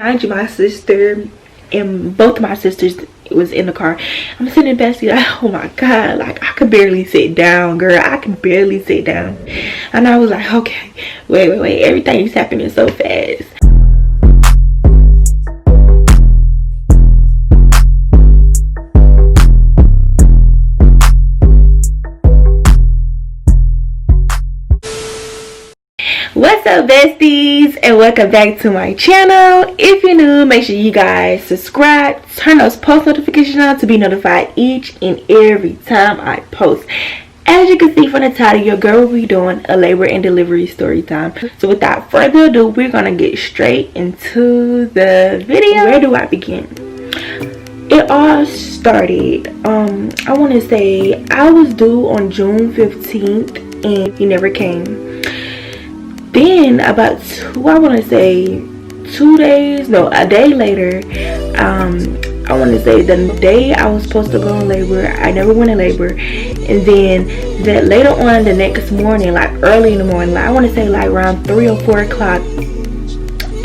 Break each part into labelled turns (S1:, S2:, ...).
S1: Mind you, my sister and both of my sisters was in the car. I'm sitting in the backseat like, oh my god, like I could barely sit down, girl. I can barely sit down. And I was like, okay, wait, everything's happening so fast. What's up, besties, and welcome back to my channel. If you're new, make sure you guys subscribe, turn those post notifications on to be notified each and every time I post. As you can see from the title, your girl will be doing a labor and delivery story time. So without further ado, we're gonna get straight into the video. Where do I begin? It all started, I want to say I was due on June 15th and he never came. Then about a day later, I want to say the day I was supposed to go in labor, I never went in labor. And then that later on the next morning, like early in the morning, like I want to say like around 3 or 4 o'clock,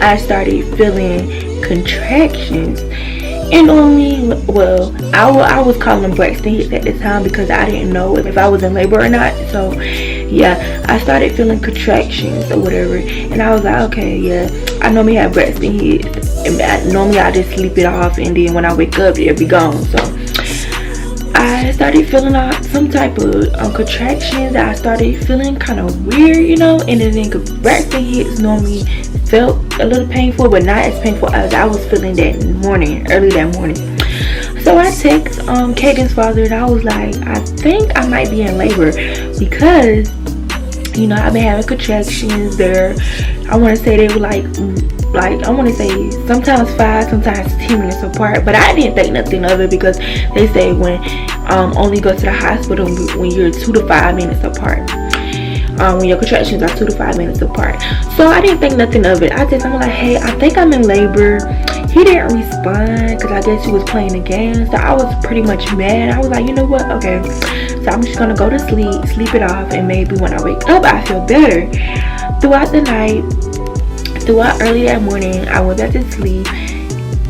S1: I started feeling contractions. And normally, well, I was calling them Braxton hits at the time because I didn't know if I was in labor or not. So yeah, I started feeling contractions or whatever, and I was like, okay, yeah, I normally have Braxton hits, and normally I just sleep it off, and then when I wake up it'll be gone. So I started feeling some type of contractions. I started feeling kind of weird, you know, and then Braxton hits normally felt a little painful, but not as painful as I was feeling early that morning. So I text Caden's father, and I was like, I think I might be in labor because, you know, I've been having contractions there. I want to say they were like I want to say sometimes 5, sometimes 10 minutes apart, but I didn't think nothing of it because they say when only go to the hospital when you're 2 to 5 minutes apart. When your contractions are 2 to 5 minutes apart. So I didn't think nothing of it. I'm like, hey, I think I'm in labor. He didn't respond because I guess he was playing the game. So I was pretty much mad. I was like, you know what, okay, so I'm just gonna go to sleep it off, and maybe when I wake up I feel better. Throughout the night, throughout early that morning, I went back to sleep,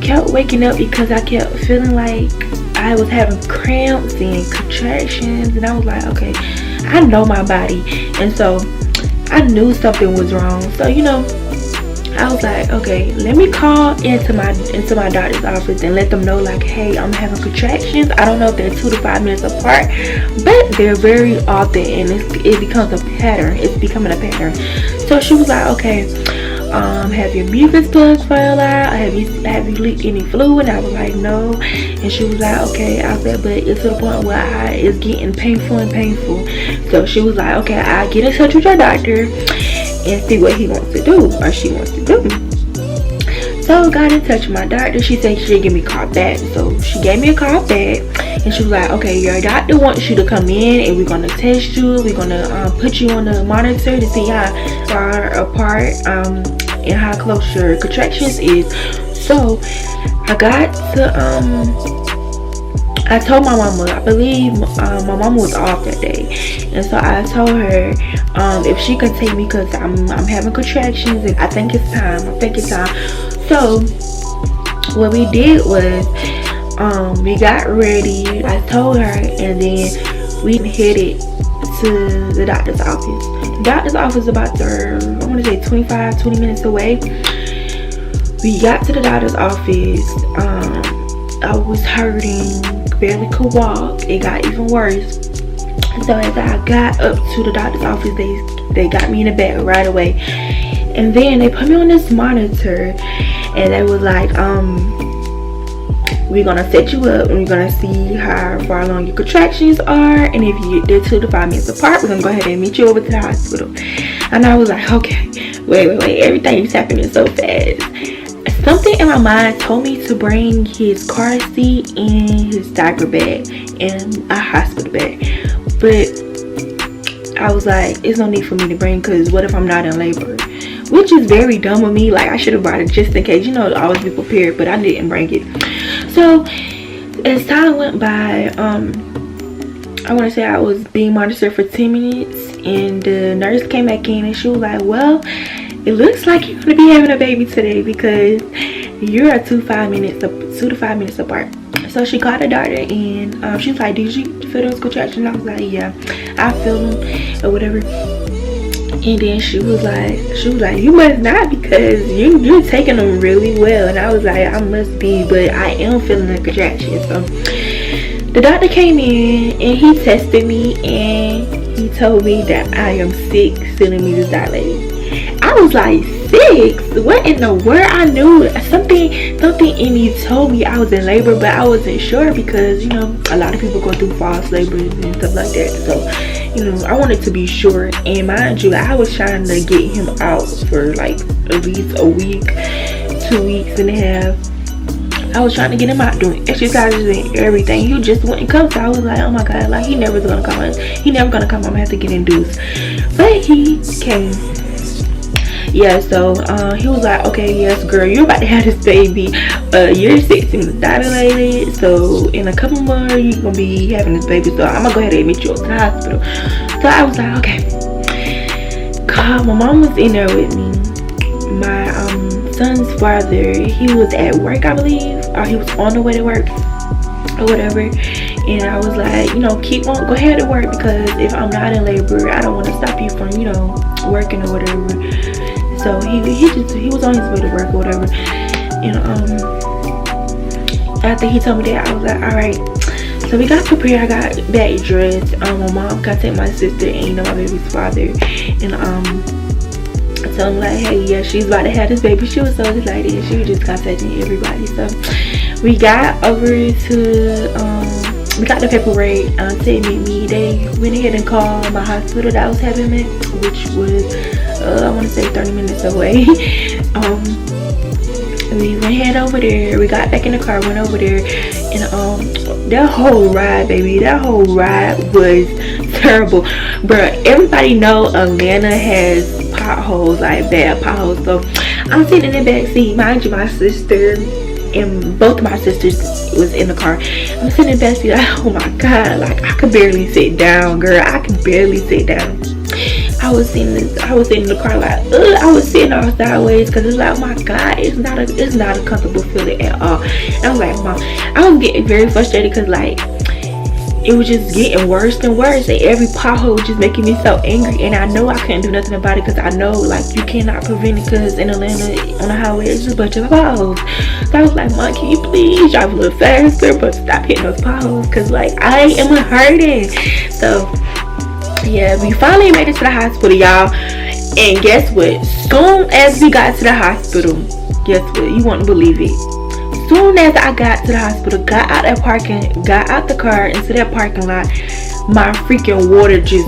S1: kept waking up because I kept feeling like I was having cramps and contractions, and I was like, okay, I know my body, and so I knew something was wrong. So, you know, I was like, okay, let me call into my doctor's office and let them know, like, hey, I'm having contractions. I don't know if they're 2 to 5 minutes apart, but they're very often, and it becomes a pattern. It's becoming a pattern. So she was like, okay, have your mucus plugs fell out? Have you leaked any fluid? And I was like, no. And she was like, okay. I said, but it's to the point where it's getting painful. So she was like, okay, I'll get in touch with your doctor and see what he wants to do or she wants to do. So got in touch with my doctor. She said she'd give me a call back. So she gave me a call back, and she was like, okay, your doctor wants you to come in and we're gonna test you. We're gonna put you on the monitor to see how far apart and how close your contractions is. So I got to I told my mama, I believe my mama was off that day, and so I told her if she could take me because I'm having contractions and I think it's time. So what we did was we got ready. I told her, and then we headed to the doctor's office. The doctor's office is about I want to say 20 minutes away. We got to the doctor's office. I was hurting, barely could walk. It got even worse. So as I got up to the doctor's office, they got me in the bed right away, and then they put me on this monitor, and they was like, we're gonna set you up and we're gonna see how far along your contractions are, and if they're 2 to 5 minutes apart, we're gonna go ahead and meet you over to the hospital. And I was like, okay, wait, everything's happening so fast. Something in my mind told me to bring his car seat and his diaper bag and a hospital bag, but I was like, it's no need for me to bring, because what if I'm not in labor? Which is very dumb of me. Like, I should have brought it just in case, you know, always be prepared, but I didn't bring it. So as time went by, I want to say I was being monitored for 10 minutes, and the nurse came back in and she was like, well, it looks like you're gonna be having a baby today, because you're 2 to 5 minutes apart. So she called the doctor and she was like, did you feel those contractions? I was like, yeah, I feel them or whatever. And then she was like, you must not, because you're taking them really well. And I was like, I must be, but I am feeling the contractions. So the doctor came in and he tested me and he told me that I am 6 centimeters dilated. I was like, 6? What in the world? I knew something in me told me I was in labor, but I wasn't sure because, you know, a lot of people go through false labors and stuff like that. So, you know, I wanted to be sure. And mind you, I was trying to get him out for like at least a week, 2 weeks and a half. I was trying to get him out doing exercises and everything. He just wouldn't come. So I was like, oh my God, like he never gonna come. He never gonna come. I'm gonna have to get induced. But he came. Yeah, so he was like, okay, yes, girl, you're about to have this baby. You're 6 months dilated, so in a couple months you're gonna be having this baby. So I'm gonna go ahead and admit you to the hospital. So I was like, okay. God, my mom was in there with me. My son's father, he was at work, I believe, or he was on the way to work or whatever. And I was like, you know, go ahead to work, because if I'm not in labor, I don't want to stop you from, you know, working or whatever. So he was on his way to work or whatever. And after he told me that, I was like, all right. So we got prepared. I got back dressed. My mom contacted my sister and, you know, my baby's father. And I told him like, hey, yeah, she's about to have this baby. She was so excited and she was just contacting everybody. So we got over to we got the paperwork to admit me. They went ahead and called my hospital that I was having it, which was I want to say 30 minutes away. We went ahead over there. We got back in the car, went over there, and that whole ride, baby, that whole ride was terrible. Bruh, everybody know Atlanta has potholes, like bad potholes. So I'm sitting in the back seat. Mind you, my sister and both of my sisters was in the car. I'm sitting in the back seat like, oh my God, like I could barely sit down, girl. I could barely sit down. I was sitting in the car like, I was sitting all sideways, because it's like, oh my God, it's not a comfortable feeling at all. And I was like, Mom, I was getting very frustrated, because like it was just getting worse and worse, and every pothole was just making me so angry. And I know I couldn't do nothing about it, because I know like you cannot prevent it, because in Atlanta on the highway it's just a bunch of potholes. So I was like, Mom, can you please drive a little faster, but stop hitting those potholes, because like I am hurting. So yeah, we finally made it to the hospital, y'all. And guess what? Soon as we got to the hospital, guess what? You won't believe it. Soon as I got to the hospital, got out the car into that parking lot, my freaking water just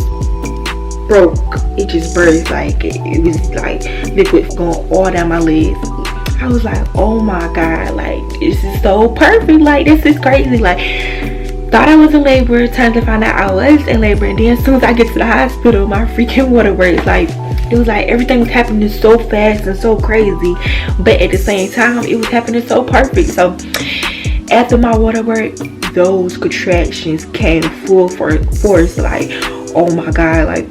S1: broke. It just burst. Like it was like liquid going all down my legs. I was like, oh my God, like this is so perfect. Like this is crazy. Like, thought I was in labor, time to find out I was in labor. And then as soon as I get to the hospital, my freaking water works. Like it was like everything was happening so fast and so crazy, but at the same time it was happening so perfect. So after my water work, those contractions came full force. Like, oh my God, like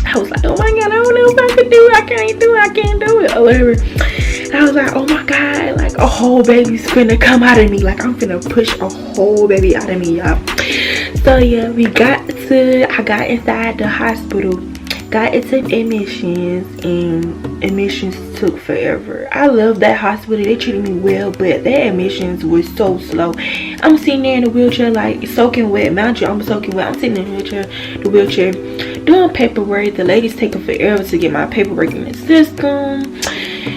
S1: I was like, oh my God, I don't know if I can do it, I can't do it or whatever. And I was like, oh my God, like a whole baby's finna come out of me. Like I'm finna push a whole baby out of me, y'all. So yeah, I got inside the hospital, got into admissions, and admissions took forever. I love that hospital, they treated me well, but their admissions was so slow. I'm sitting there in the wheelchair like soaking wet. Mind you, I'm soaking wet. I'm sitting in the wheelchair doing paperwork. The lady's taking forever to get my paperwork in the system.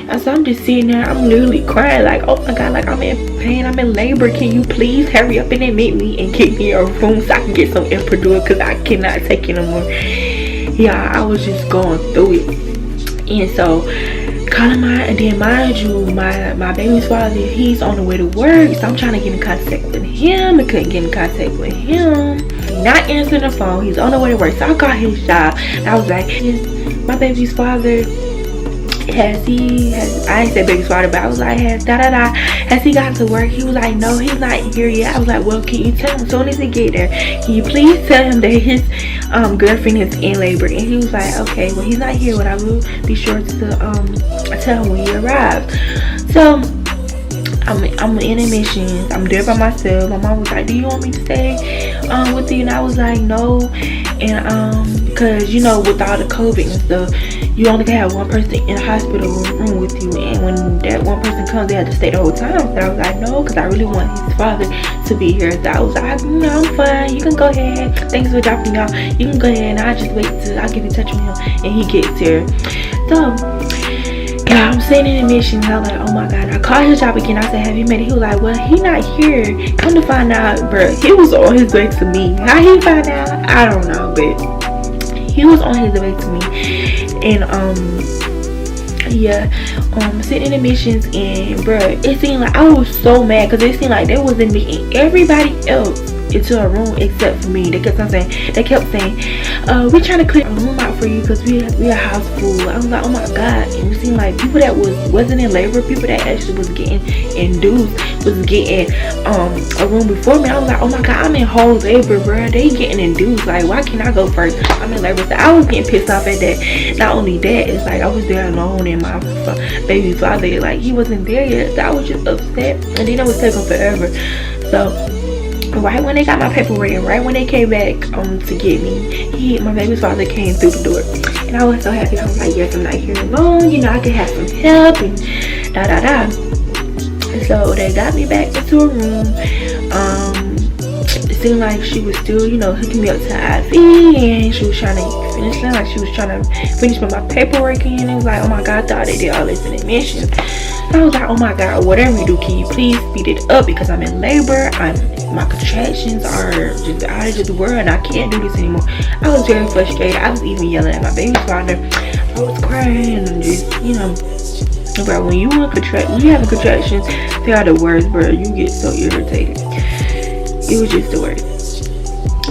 S1: And so I'm just sitting there, I'm literally crying like, oh my God, like I'm in pain, I'm in labor. Can you please hurry up and admit me and get me a room so I can get some Epidural, because I cannot take it no more. Yeah, I was just going through it. And so calling and then mind you, my baby's father, he's on the way to work, so I'm trying to get in contact with him. I couldn't get in contact with him. He's not answering the phone. He's on the way to work, so I called his job. And I was like, my baby's father, I ain't said baby's father, but I was like, has he got to work? He was like, no, he's not here yet. I was like, well, can you tell him as soon as he get there, can you please tell him that his girlfriend is in labor? And he was like, okay, well, he's not here, but I will be sure to tell him when he arrives. So I'm in admissions. I'm there by myself. My mom was like, do you want me to stay with you? And I was like, no. And because you know, with all the COVID and stuff, you only can have one person in the hospital room with you, and when that one person comes, they have to stay the whole time. So I was like, no, because I really want his father to be here. So I was like, no, I'm fine, you can go ahead, thanks for dropping y'all, you can go ahead, and I'll just wait till I get in touch with him and he gets here. So yeah, I'm sitting in admissions. I was like, oh my god. I called his job again. I said, have you met it? He was like, well, he not here. Come to find out, bro, he was on his way to me. How he found out, I don't know, but he was on his way to me. And yeah, sitting in admissions, and bro, it seemed like I was so mad because it seemed like they wasn't meeting everybody else into a room except for me. They kept saying, we're trying to clear a room out for you because we a house full. I was like, oh my god. And it seemed like people that wasn't in labor, people that actually was getting induced, was getting a room before me. I was like, oh my god, I'm in whole labor, bro. They getting induced. Like, why can't I go first? I'm in labor. So I was getting pissed off at that. Not only that, it's like I was there alone, and my baby father, like, he wasn't there yet. So I was just upset, and then it was taking forever. So right when they got my paperwork, and right when they came back to get me, my baby's father came through the door, and I was so happy. I was like, yes, I'm not here alone, you know, I can have some help, and and so they got me back into a room. It seemed like she was still, you know, hooking me up to IV, and she was trying to finish it, like she was trying to finish with my paperwork, and it was like, oh my god, I thought they did all this in admission. I was like, oh my god, whatever you do, can you please speed it up, because I'm in labor, my contractions are just out of the world, and I can't do this anymore. I was very frustrated. I was even yelling at my baby's father. I was crying, and just, you know, bro, when you having contractions, they are the worst, bro. You get so irritated. It was just the worst.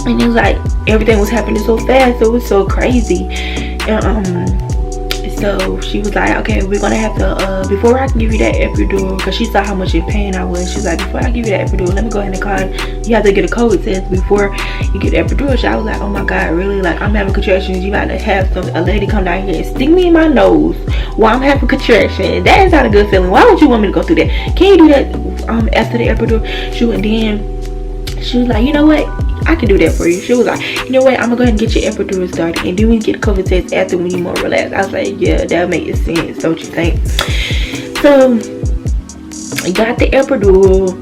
S1: And it was like everything was happening so fast, so it was so crazy. And so she was like, okay, we're gonna have to before I can give you that epidural, because she saw how much in pain I was. She's like, before I give you that epidural, let me go ahead and call, you have to get a COVID test before you get the epidural. So I was like, oh my god, really? Like, I'm having contractions, you got to have a lady come down here and stick me in my nose while I'm having contractions? That is not a good feeling. Why would you want me to go through that? Can you do that after the epidural? And then she was like, you know what, I can do that for you. She was like, you know what, I'm gonna go ahead and get your epidural started, and then we get a COVID test after when you're more relaxed. I was like, yeah, that makes sense, don't you think? So I got the epidural.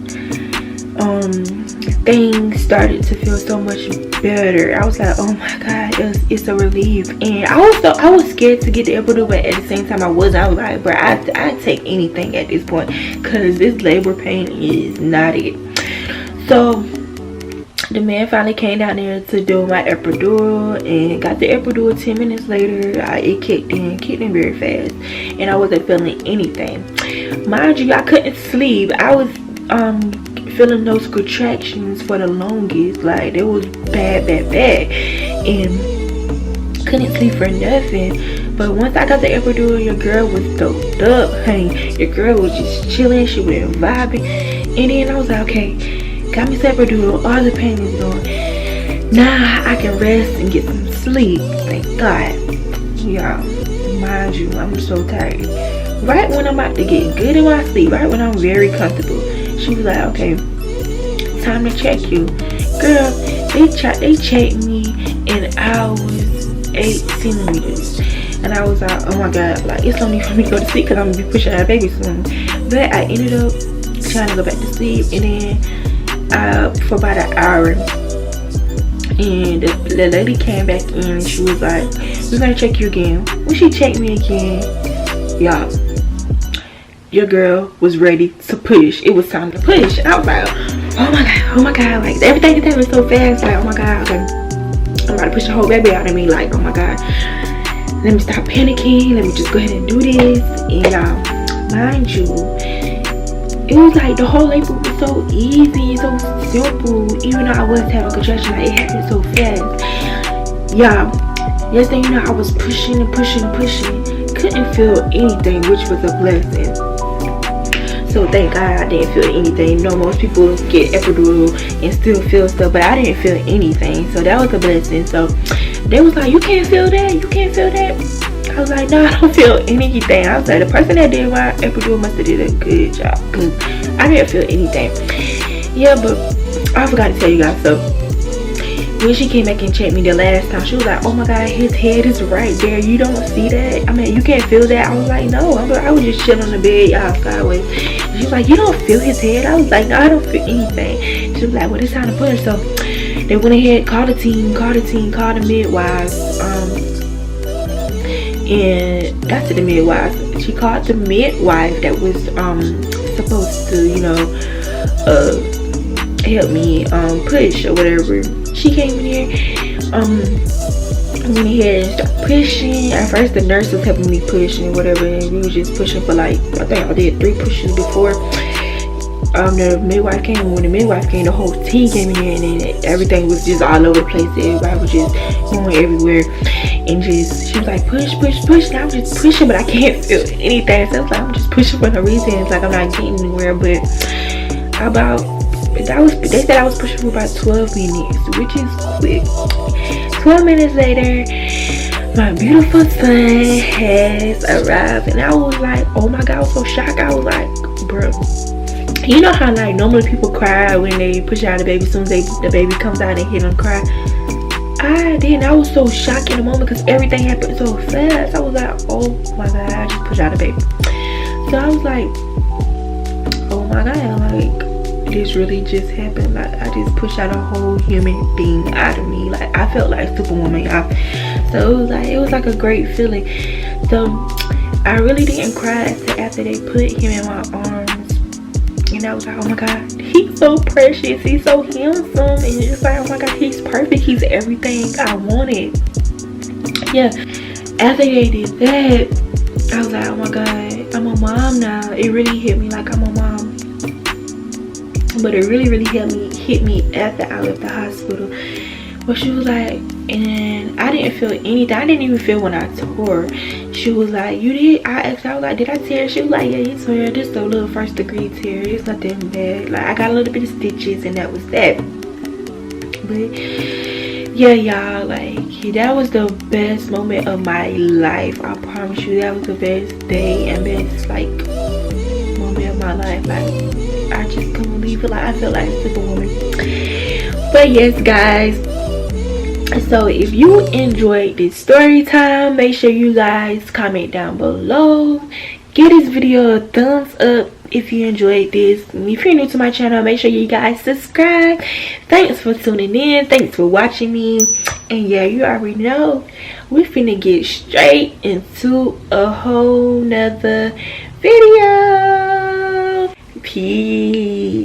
S1: Things started to feel so much better. I was like, oh my god, it's a relief. And I was scared to get the epidural, but at the same time I was like, bro, I'd take anything at this point, because this labor pain is not it. So the man finally came down there to do my epidural, and got the epidural. 10 minutes later, it kicked in very fast, and I wasn't feeling anything. Mind you, I couldn't sleep. I was feeling those contractions for the longest. Like, it was bad, and couldn't sleep for nothing. But once I got the epidural, your girl was doped up, honey. Your girl was just chilling. She was vibing, and then I was like, okay, got me some epidural, all the pain is gone. Now I can rest and get some sleep. Thank God. Y'all, mind you, I'm so tired. Right when I'm about to get good in my sleep, right when I'm very comfortable, she was like, okay, time to check you. Girl, they checked me, and I was 8 centimeters. And I was like, oh my god, like, it's no need for me to go to sleep, because I'm gonna be pushing our baby soon. But I ended up trying to go back to sleep, and then for about an hour, and the lady came back in, and she was like, we're gonna check you again. When she checked me again, y'all, your girl was ready to push. It was time to push. I was like, oh my god, like, everything is happening so fast. Like, oh my god, okay, I'm about to push the whole baby out of me. Like, oh my god, let me stop panicking, let me just go ahead and do this. And mind you, it was like the whole labor was so easy, so simple. Even though I was having contraction, like, it happened so fast. Yeah, next thing you know, I was pushing and pushing and pushing. Couldn't feel anything, which was a blessing. So thank God I didn't feel anything. You know, most people get epidural and still feel stuff, but I didn't feel anything. So that was a blessing. So they was like, you can't feel that? You can't feel that? I was like, no, I don't feel anything. I was like, the person that did my epidural must have did a good job, because I didn't feel anything. Yeah, but I forgot to tell you guys. So when she came back and checked me the last time, she was like, oh my god, his head is right there, you don't see that? I mean, you can't feel that? I was like, no. I was just chilling on the bed, y'all, sideways. She was like, you don't feel his head? I was like, no, I don't feel anything. She was like, well, it's time to push. So they went ahead, called the team, called the midwives, and that's the midwives. She called the midwife that was supposed to, you know, help me push or whatever. She came in here, went ahead and started pushing. At first the nurse was helping me push and whatever, and we was just pushing for like, I think I did 3 pushes before the midwife came. And when the midwife came, the whole team came in here, and then everything was just all over the place. Everybody was just going everywhere, and just, she was like, push. And I was just pushing, but I can't feel anything. So I was like, I'm just pushing for no reason. It's like I'm not getting anywhere. But they said I was pushing for about 12 minutes, which is quick. 12 minutes later, my beautiful son has arrived, and I was like, oh my god, I was so shocked. I was like, bro, you know how like normally people cry when they push out the baby, as soon as the baby comes out and hear them cry? I was so shocked in the moment because everything happened so fast. I was like, oh my god, I just pushed out the baby. So I was like, oh my god, like, this really just happened. Like, I just pushed out a whole human being out of me. Like, I felt like Superwoman. So it was like a great feeling. So I really didn't cry after they put him in my arms, and I was like, oh my god, he's so precious, he's so handsome, and it's just like, oh my god, he's perfect, he's everything I wanted. Yeah, after they did that, I was like, oh my god, I'm a mom now. It really hit me like I'm a mom. But it really hit me after I left the hospital. But she was like, and I didn't feel anything. I didn't even feel when I tore. She was like, you did? I asked her, I was like, did I tear? She was like, yeah, you tore. Just a little 1st degree tear. It's nothing bad. Like, I got a little bit of stitches, and that was that. But yeah, y'all, like, that was the best moment of my life. I promise you, that was the best day and best, like, moment of my life. Like, I just couldn't believe it. Like, I felt like Superwoman. But yes, guys, so if you enjoyed this story time, make sure you guys comment down below. Give this video a thumbs up if you enjoyed this. And if you're new to my channel, make sure you guys subscribe. Thanks for tuning in. Thanks for watching me. And yeah, you already know, we're finna get straight into a whole nother video. Peace.